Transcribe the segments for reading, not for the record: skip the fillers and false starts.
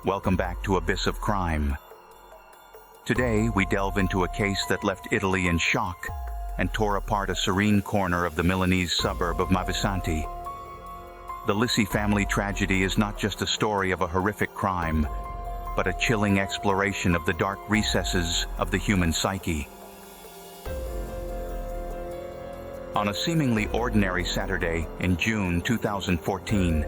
Welcome back to Abyss of Crime. Today, we delve into a case that left Italy in shock and tore apart a serene corner of the Milanese suburb of Mavisanti. The Lissy family tragedy is not just a story of a horrific crime, but a chilling exploration of the dark recesses of the human psyche. On a seemingly ordinary Saturday in June 2014,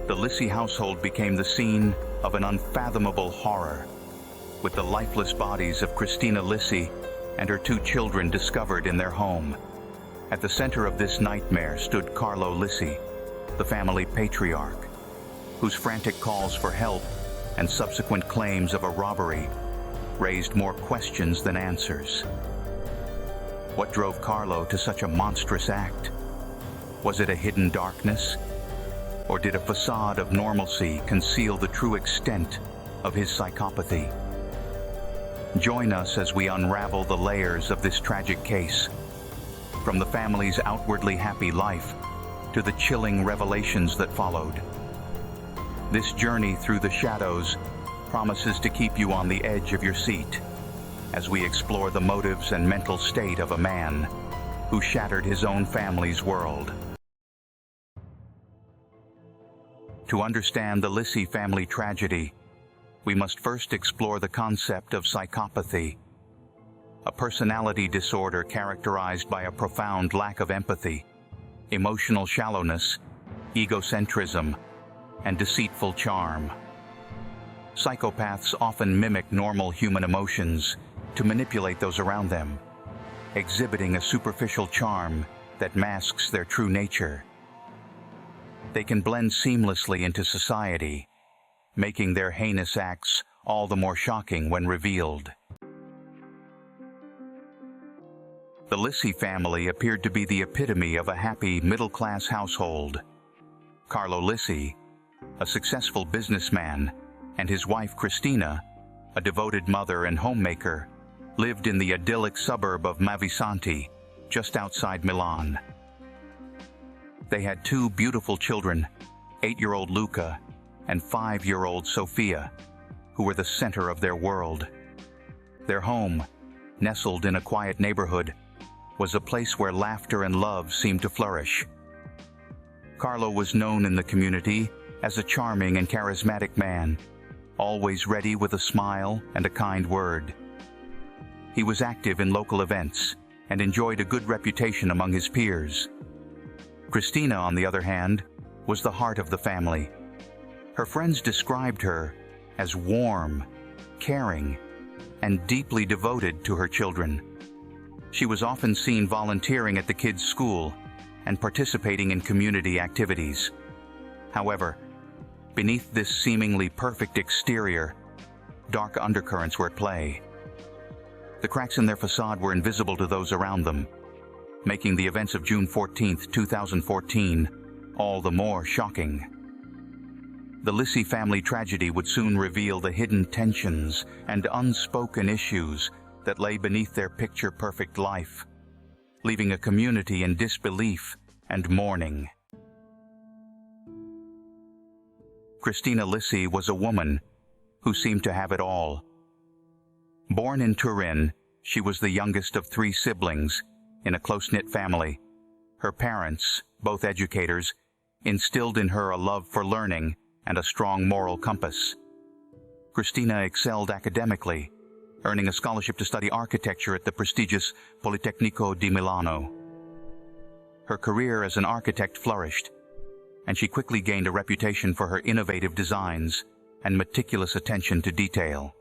the Lissy household became the scene of an unfathomable horror, with the lifeless bodies of Christina Lissy and her 2 children discovered in their home. At the center of this nightmare stood Carlo Lissy, the family patriarch, whose frantic calls for help and subsequent claims of a robbery raised more questions than answers. What drove Carlo to such a monstrous act? Was it a hidden darkness? Or did a facade of normalcy conceal the true extent of his psychopathy? Join us as we unravel the layers of this tragic case, from the family's outwardly happy life to the chilling revelations that followed. This journey through the shadows promises to keep you on the edge of your seat as we explore the motives and mental state of a man who shattered his own family's world. To understand the Lissy family tragedy, we must first explore the concept of psychopathy, a personality disorder characterized by a profound lack of empathy, emotional shallowness, egocentrism, and deceitful charm. Psychopaths often mimic normal human emotions to manipulate those around them, exhibiting a superficial charm that masks their true nature. They can blend seamlessly into society, making their heinous acts all the more shocking when revealed. The Lissy family appeared to be the epitome of a happy middle-class household. Carlo Lissy, a successful businessman, and his wife Christina, a devoted mother and homemaker, lived in the idyllic suburb of Mavisanti, just outside Milan. They had 2 beautiful children, 8-year-old Luca and 5-year-old Sofia, who were the center of their world. Their home, nestled in a quiet neighborhood, was a place where laughter and love seemed to flourish. Carlo was known in the community as a charming and charismatic man, always ready with a smile and a kind word. He was active in local events and enjoyed a good reputation among his peers. Christina, on the other hand, was the heart of the family. Her friends described her as warm, caring, and deeply devoted to her children. She was often seen volunteering at the kids' school and participating in community activities. However, beneath this seemingly perfect exterior, dark undercurrents were at play. The cracks in their facade were invisible to those around them, making the events of June 14, 2014, all the more shocking. The Lissy family tragedy would soon reveal the hidden tensions and unspoken issues that lay beneath their picture-perfect life, leaving a community in disbelief and mourning. Christina Lissy was a woman who seemed to have it all. Born in Turin, she was the youngest of 3 siblings in a close-knit family. Her parents, both educators, instilled in her a love for learning and a strong moral compass. Christina excelled academically, earning a scholarship to study architecture at the prestigious Politecnico di Milano. Her career as an architect flourished, and she quickly gained a reputation for her innovative designs and meticulous attention to detail.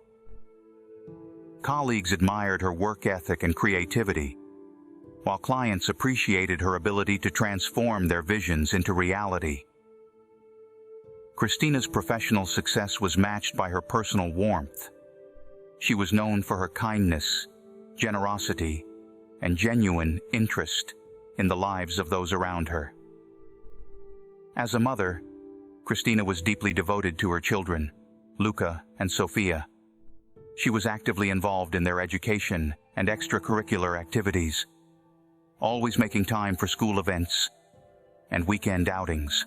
Colleagues admired her work ethic and creativity, while clients appreciated her ability to transform their visions into reality. Christina's professional success was matched by her personal warmth. She was known for her kindness, generosity, and genuine interest in the lives of those around her. As a mother, Christina was deeply devoted to her children, Luca and Sofia. She was actively involved in their education and extracurricular activities, always making time for school events and weekend outings.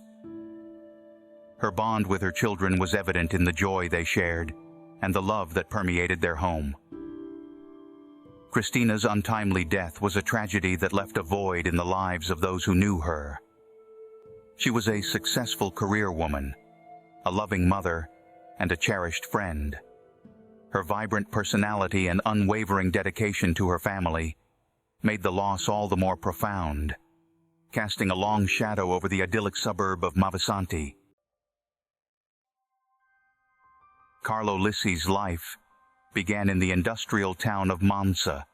Her bond with her children was evident in the joy they shared and the love that permeated their home. Christina's untimely death was a tragedy that left a void in the lives of those who knew her. She was a successful career woman, a loving mother, and a cherished friend. Her vibrant personality and unwavering dedication to her family made the loss all the more profound, casting a long shadow over the idyllic suburb of Mavisanti. Carlo Lissy's life began in the industrial town of Monza,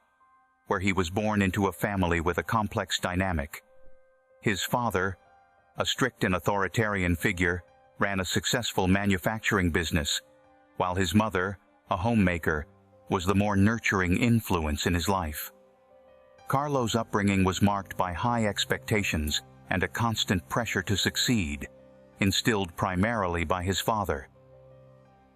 where he was born into a family with a complex dynamic. His father, a strict and authoritarian figure, ran a successful manufacturing business, while his mother, a homemaker, was the more nurturing influence in his life. Carlo's upbringing was marked by high expectations and a constant pressure to succeed, instilled primarily by his father.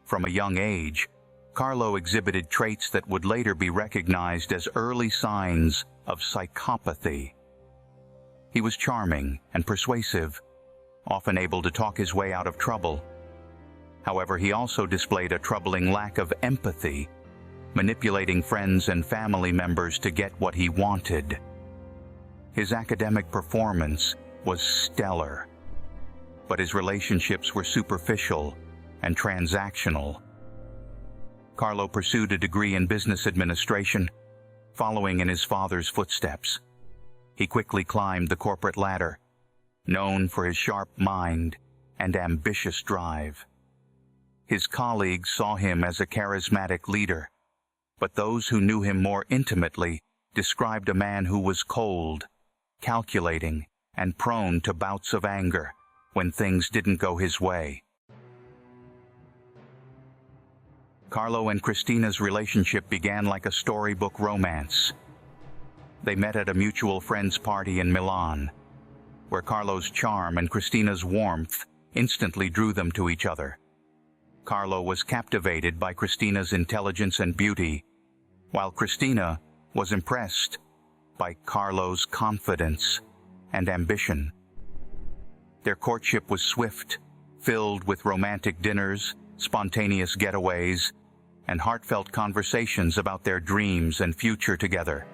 From a young age, Carlo exhibited traits that would later be recognized as early signs of psychopathy. He was charming and persuasive, often able to talk his way out of trouble. However, he also displayed a troubling lack of empathy, manipulating friends and family members to get what he wanted. His academic performance was stellar, but his relationships were superficial and transactional. Carlo pursued a degree in business administration, following in his father's footsteps. He quickly climbed the corporate ladder, known for his sharp mind and ambitious drive. His colleagues saw him as a charismatic leader, but those who knew him more intimately described a man who was cold, calculating, and prone to bouts of anger when things didn't go his way. Carlo and Christina's relationship began like a storybook romance. They met at a mutual friend's party in Milan, where Carlo's charm and Christina's warmth instantly drew them to each other. Carlo was captivated by Christina's intelligence and beauty, while Christina was impressed by Carlo's confidence and ambition. Their courtship was swift, filled with romantic dinners, spontaneous getaways, and heartfelt conversations about their dreams and future together.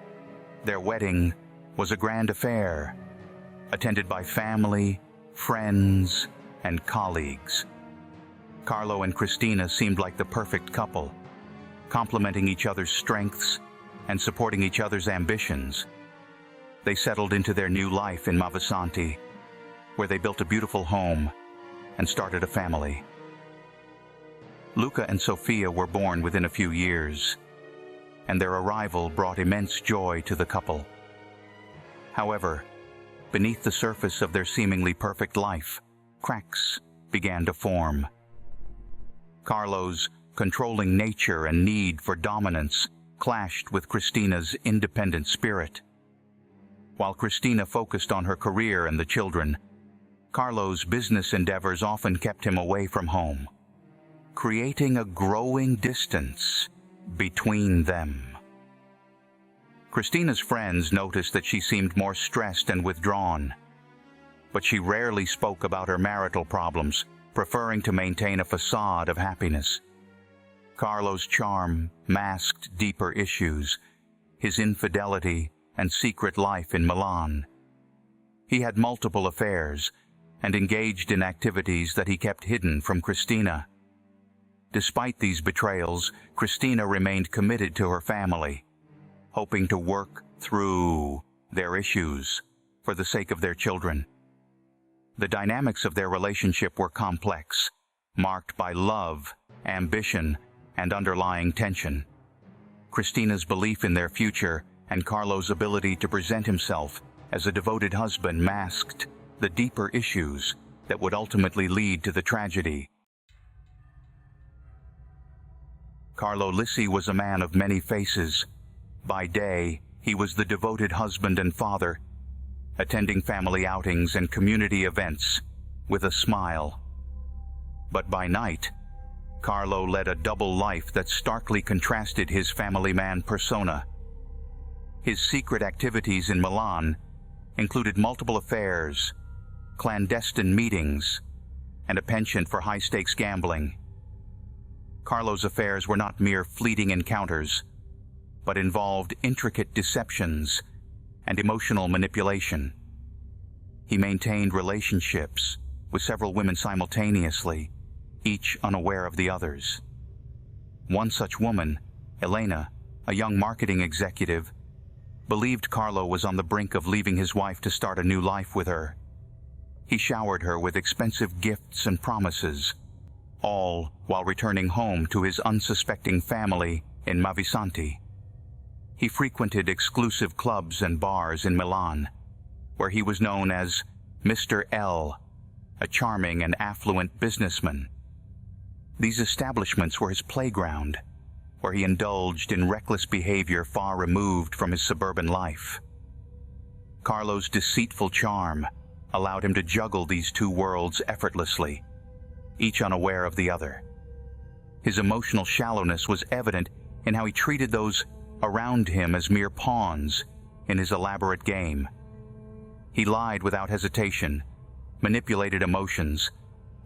Their wedding was a grand affair, attended by family, friends, and colleagues. Carlo and Christina seemed like the perfect couple, complementing each other's strengths and supporting each other's ambitions. They settled into their new life in Mavisanti, where they built a beautiful home and started a family. Luca and Sofia were born within a few years, and their arrival brought immense joy to the couple. However, beneath the surface of their seemingly perfect life, cracks began to form. Carlo's controlling nature and need for dominance clashed with Christina's independent spirit. While Christina focused on her career and the children, Carlo's business endeavors often kept him away from home, creating a growing distance between them. Christina's friends noticed that she seemed more stressed and withdrawn, but she rarely spoke about her marital problems, preferring to maintain a facade of happiness. Carlo's charm masked deeper issues, his infidelity and secret life in Milan. He had multiple affairs and engaged in activities that he kept hidden from Christina. Despite these betrayals, Christina remained committed to her family, hoping to work through their issues for the sake of their children. The dynamics of their relationship were complex, marked by love, ambition, and underlying tension. Christina's belief in their future and Carlo's ability to present himself as a devoted husband masked the deeper issues that would ultimately lead to the tragedy. Carlo Lissy was a man of many faces. By day, he was the devoted husband and father, attending family outings and community events with a smile. But by night, Carlo led a double life that starkly contrasted his family man persona. His secret activities in Milan included multiple affairs, clandestine meetings, and a penchant for high-stakes gambling. Carlo's affairs were not mere fleeting encounters, but involved intricate deceptions and emotional manipulation. He maintained relationships with several women simultaneously, each unaware of the others. One such woman, Elena, a young marketing executive, believed Carlo was on the brink of leaving his wife to start a new life with her. He showered her with expensive gifts and promises, all while returning home to his unsuspecting family in Mavisanti. He frequented exclusive clubs and bars in Milan, where he was known as Mr. L, a charming and affluent businessman. These establishments were his playground, where he indulged in reckless behavior far removed from his suburban life. Carlo's deceitful charm allowed him to juggle these two worlds effortlessly, each unaware of the other. His emotional shallowness was evident in how he treated those around him as mere pawns in his elaborate game. He lied without hesitation, manipulated emotions,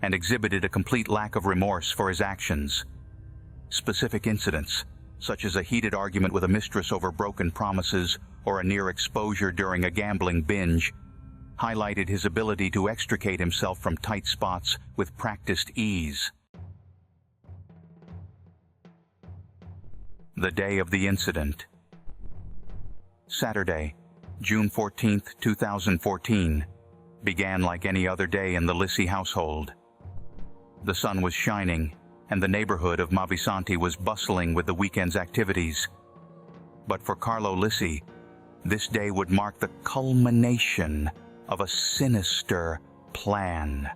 and exhibited a complete lack of remorse for his actions. Specific incidents, such as a heated argument with a mistress over broken promises or a near exposure during a gambling binge, highlighted his ability to extricate himself from tight spots with practiced ease. The day of the incident. Saturday, June 14, 2014, began like any other day in the Lissy household. The sun was shining, and the neighborhood of Mavisanti was bustling with the weekend's activities. But for Carlo Lissy, this day would mark the culmination of a sinister plan.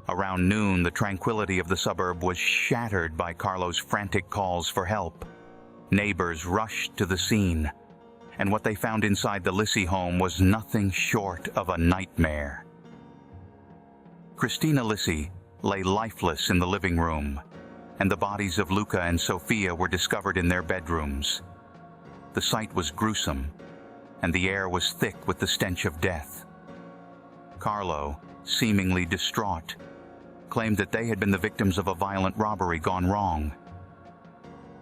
Around noon, the tranquility of the suburb was shattered by Carlo's frantic calls for help. Neighbors rushed to the scene, and what they found inside the Lissy home was nothing short of a nightmare. Christina Lissy lay lifeless in the living room, and the bodies of Luca and Sofia were discovered in their bedrooms. The sight was gruesome, and the air was thick with the stench of death. Carlo, seemingly distraught, claimed that they had been the victims of a violent robbery gone wrong.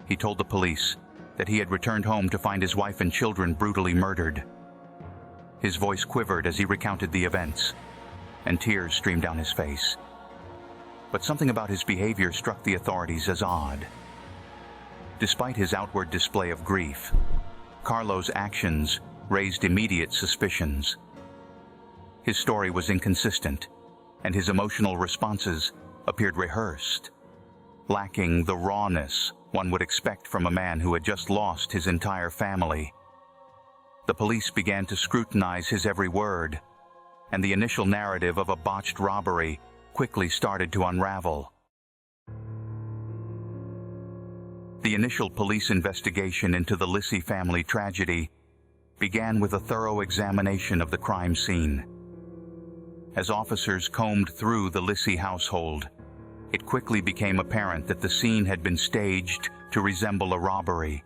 He told the police that he had returned home to find his wife and children brutally murdered. His voice quivered as he recounted the events, and tears streamed down his face. But something about his behavior struck the authorities as odd. Despite his outward display of grief, Carlo's actions raised immediate suspicions. His story was inconsistent, and his emotional responses appeared rehearsed, lacking the rawness one would expect from a man who had just lost his entire family. The police began to scrutinize his every word, and the initial narrative of a botched robbery quickly started to unravel. The initial police investigation into the Lissy family tragedy began with a thorough examination of the crime scene. As officers combed through the Lissy household, it quickly became apparent that the scene had been staged to resemble a robbery.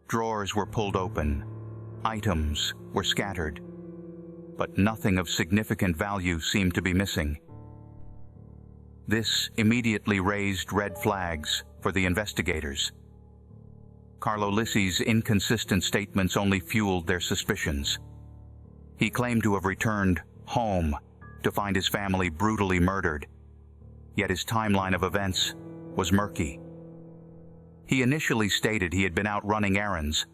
Drawers were pulled open, items were scattered, but nothing of significant value seemed to be missing. This immediately raised red flags for the investigators. Carlo Lissy's inconsistent statements only fueled their suspicions. He claimed to have returned home to find his family brutally murdered, yet his timeline of events was murky. He initially stated he had been out running errands,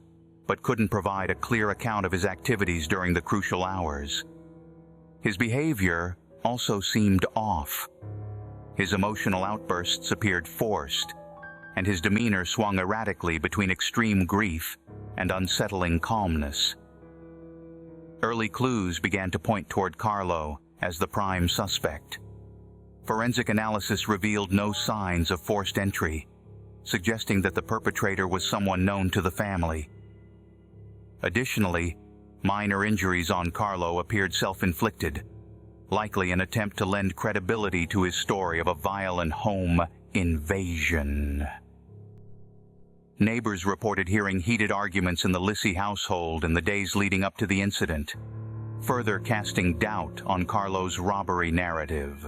but couldn't provide a clear account of his activities during the crucial hours. His behavior also seemed off. His emotional outbursts appeared forced, and his demeanor swung erratically between extreme grief and unsettling calmness. Early clues began to point toward Carlo as the prime suspect. Forensic analysis revealed no signs of forced entry, suggesting that the perpetrator was someone known to the family. Additionally, minor injuries on Carlo appeared self-inflicted, likely an attempt to lend credibility to his story of a violent home invasion. Neighbors reported hearing heated arguments in the Lissy household in the days leading up to the incident. further casting doubt on Carlo's robbery narrative.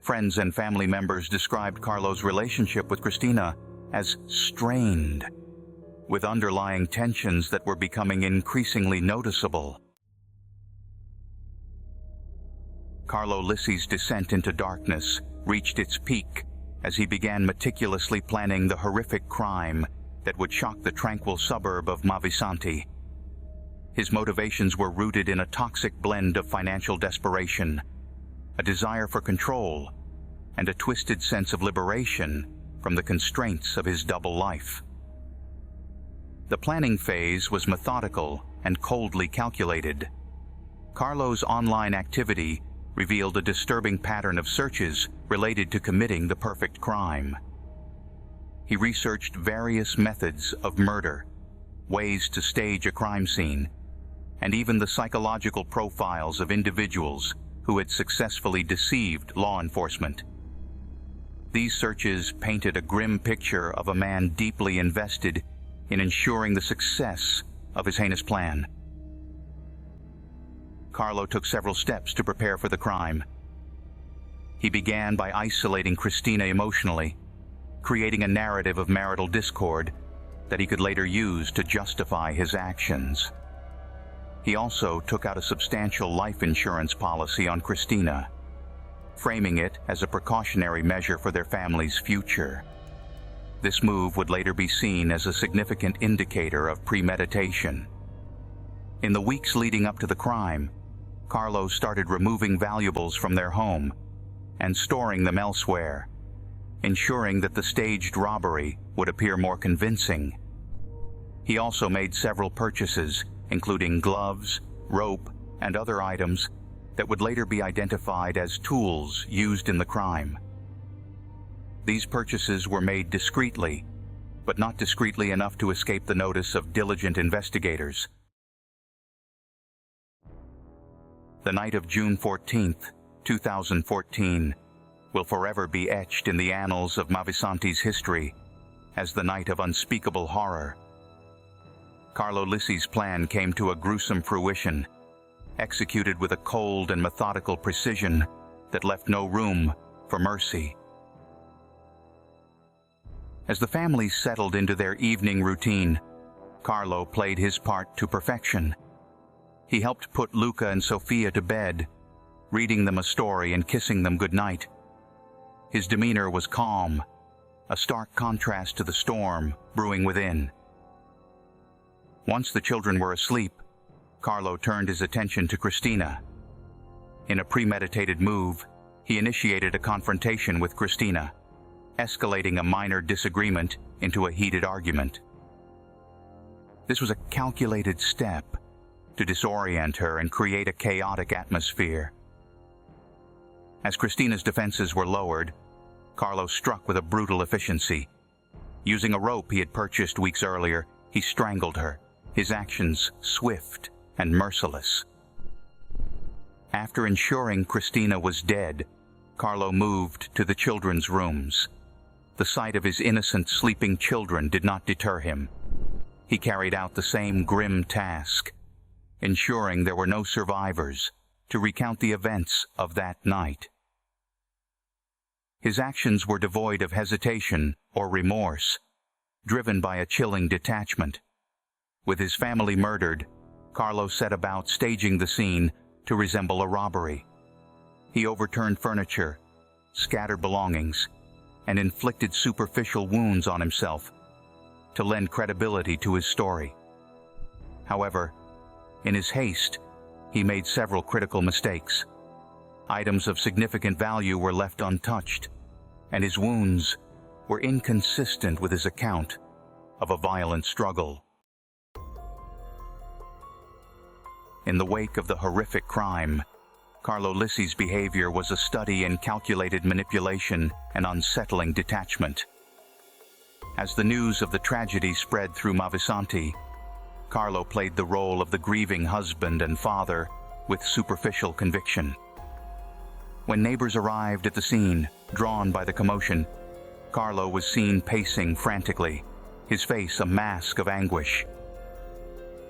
Friends and family members described Carlo's relationship with Christina as strained, with underlying tensions that were becoming increasingly noticeable. Carlo Lissy's descent into darkness reached its peak as he began meticulously planning the horrific crime that would shock the tranquil suburb of Mavisanti. His motivations were rooted in a toxic blend of financial desperation, a desire for control, and a twisted sense of liberation from the constraints of his double life. The planning phase was methodical and coldly calculated. Carlo's online activity revealed a disturbing pattern of searches related to committing the perfect crime. He researched various methods of murder, ways to stage a crime scene, and even the psychological profiles of individuals who had successfully deceived law enforcement. These searches painted a grim picture of a man deeply invested in ensuring the success of his heinous plan. Carlo took several steps to prepare for the crime. He began by isolating Christina emotionally, creating a narrative of marital discord that he could later use to justify his actions. He also took out a substantial life insurance policy on Christina, framing it as a precautionary measure for their family's future. This move would later be seen as a significant indicator of premeditation. In the weeks leading up to the crime, Carlo started removing valuables from their home and storing them elsewhere, ensuring that the staged robbery would appear more convincing. He also made several purchases, including gloves, rope, and other items that would later be identified as tools used in the crime. These purchases were made discreetly, but not discreetly enough to escape the notice of diligent investigators. The night of June 14, 2014, will forever be etched in the annals of Mavisanti's history as the night of unspeakable horror. Carlo Lissy's plan came to a gruesome fruition, executed with a cold and methodical precision that left no room for mercy. As the family settled into their evening routine, Carlo played his part to perfection. He helped put Luca and Sofia to bed, reading them a story and kissing them goodnight. His demeanor was calm, a stark contrast to the storm brewing within. Once the children were asleep, Carlo turned his attention to Christina. In a premeditated move, he initiated a confrontation with Christina, escalating a minor disagreement into a heated argument. This was a calculated step to disorient her and create a chaotic atmosphere. As Christina's defenses were lowered, Carlo struck with a brutal efficiency. Using a rope he had purchased weeks earlier, he strangled her, his actions swift and merciless. After ensuring Christina was dead, Carlo moved to the children's rooms. The sight of his innocent sleeping children did not deter him. He carried out the same grim task, ensuring there were no survivors to recount the events of that night. His actions were devoid of hesitation or remorse, driven by a chilling detachment. With his family murdered, Carlo set about staging the scene to resemble a robbery. He overturned furniture, scattered belongings, and inflicted superficial wounds on himself to lend credibility to his story. However, in his haste, he made several critical mistakes. Items of significant value were left untouched, and his wounds were inconsistent with his account of a violent struggle. In the wake of the horrific crime, Carlo Lissy's behavior was a study in calculated manipulation and unsettling detachment. As the news of the tragedy spread through Mavisanti, Carlo played the role of the grieving husband and father with superficial conviction. When neighbors arrived at the scene, drawn by the commotion, Carlo was seen pacing frantically, his face a mask of anguish.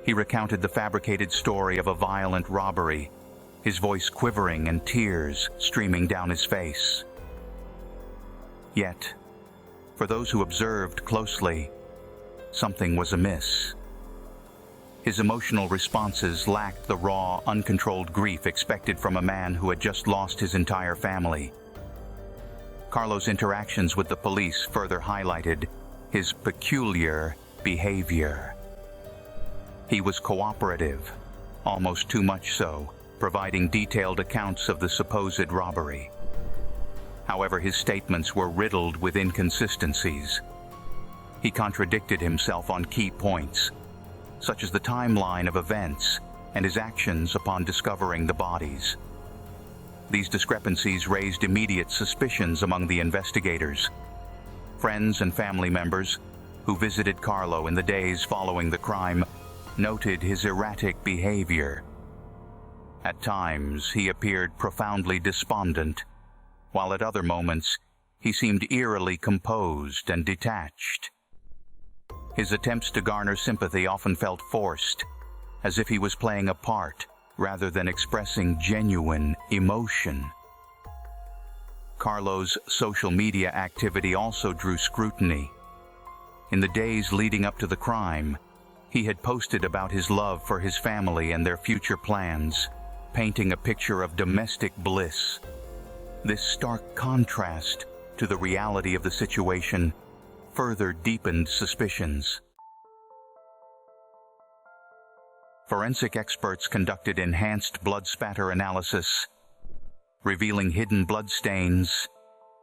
He recounted the fabricated story of a violent robbery, his voice quivering and tears streaming down his face. Yet, for those who observed closely, something was amiss. His emotional responses lacked the raw, uncontrolled grief expected from a man who had just lost his entire family. Carlo's interactions with the police further highlighted his peculiar behavior. He was cooperative, almost too much so, providing detailed accounts of the supposed robbery. However, his statements were riddled with inconsistencies. He contradicted himself on key points, such as the timeline of events and his actions upon discovering the bodies. These discrepancies raised immediate suspicions among the investigators. Friends and family members who visited Carlo in the days following the crime noted his erratic behavior. At times, he appeared profoundly despondent, while at other moments, he seemed eerily composed and detached. His attempts to garner sympathy often felt forced, as if he was playing a part rather than expressing genuine emotion. Carlo's social media activity also drew scrutiny. In the days leading up to the crime, he had posted about his love for his family and their future plans, painting a picture of domestic bliss. This stark contrast to the reality of the situation further deepened suspicions. Forensic experts conducted enhanced blood spatter analysis, revealing hidden blood stains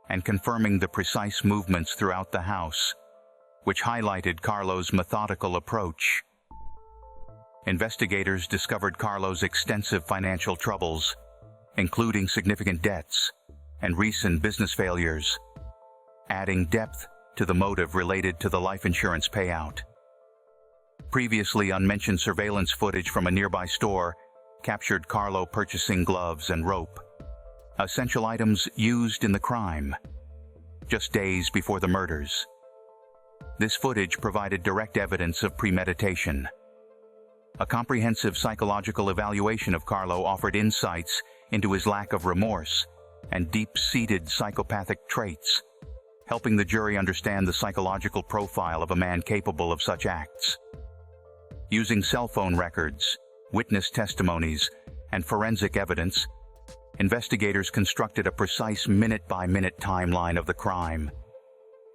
and confirming the precise movements throughout the house, which highlighted Carlo's methodical approach. Investigators discovered Carlo's extensive financial troubles, including significant debts and recent business failures, adding depth to the motive related to the life insurance payout. Previously unmentioned surveillance footage from a nearby store captured Carlo purchasing gloves and rope, essential items used in the crime, just days before the murders. This footage provided direct evidence of premeditation. A comprehensive psychological evaluation of Carlo offered insights into his lack of remorse and deep-seated psychopathic traits, helping the jury understand the psychological profile of a man capable of such acts. Using cell phone records, witness testimonies, and forensic evidence, investigators constructed a precise minute-by-minute timeline of the crime,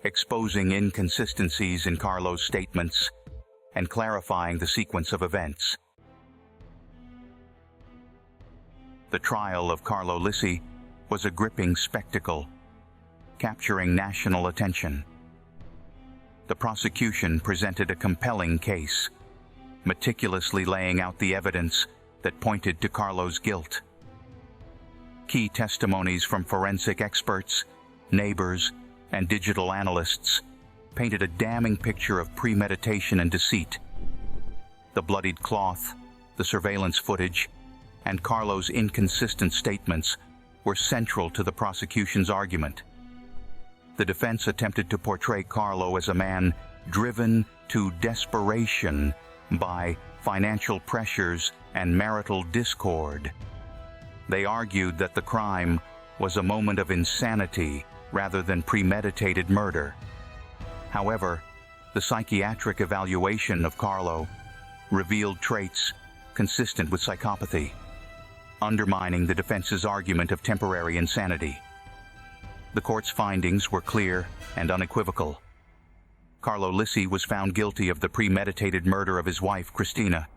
exposing inconsistencies in Carlo's statements and clarifying the sequence of events. The trial of Carlo Lissy was a gripping spectacle, capturing national attention. The prosecution presented a compelling case, meticulously laying out the evidence that pointed to Carlo's guilt. Key testimonies from forensic experts, neighbors, and digital analysts painted a damning picture of premeditation and deceit. The bloodied cloth, the surveillance footage, and Carlo's inconsistent statements were central to the prosecution's argument. The defense attempted to portray Carlo as a man driven to desperation by financial pressures and marital discord. They argued that the crime was a moment of insanity rather than premeditated murder. However, the psychiatric evaluation of Carlo revealed traits consistent with psychopathy, undermining the defense's argument of temporary insanity. The court's findings were clear and unequivocal. Carlo Lissy was found guilty of the premeditated murder of his wife, Christina,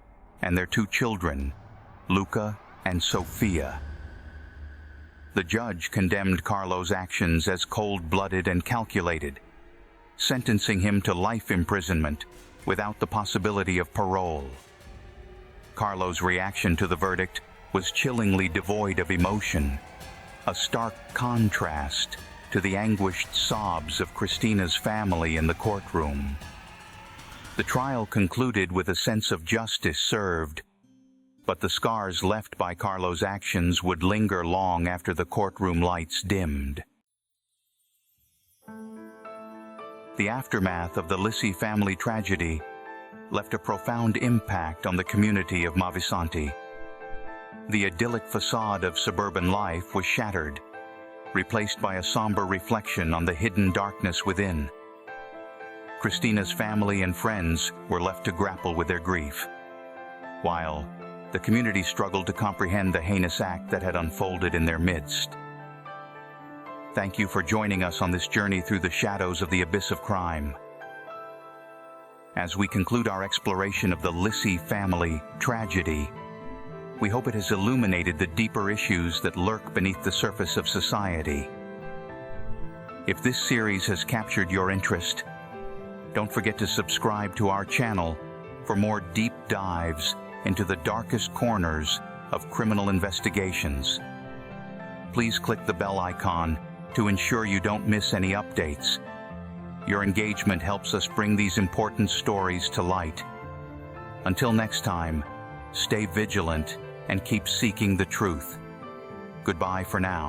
and their two children, Luca and Sophia. The judge condemned Carlo's actions as cold-blooded and calculated, sentencing him to life imprisonment without the possibility of parole. Carlo's reaction to the verdict was chillingly devoid of emotion, a stark contrast to the anguished sobs of Christina's family in the courtroom. The trial concluded with a sense of justice served, but the scars left by Carlo's actions would linger long after the courtroom lights dimmed. The aftermath of the Lissy family tragedy left a profound impact on the community of Mavisanti. The idyllic facade of suburban life was shattered, replaced by a somber reflection on the hidden darkness within. Christina's family and friends were left to grapple with their grief, while the community struggled to comprehend the heinous act that had unfolded in their midst. Thank you for joining us on this journey through the shadows of the abyss of crime. As we conclude our exploration of the Lissy family tragedy, we hope it has illuminated the deeper issues that lurk beneath the surface of society. If this series has captured your interest, don't forget to subscribe to our channel for more deep dives into the darkest corners of criminal investigations. Please click the bell icon to ensure you don't miss any updates. Your engagement helps us bring these important stories to light. Until next time, stay vigilant and keep seeking the truth. Goodbye for now.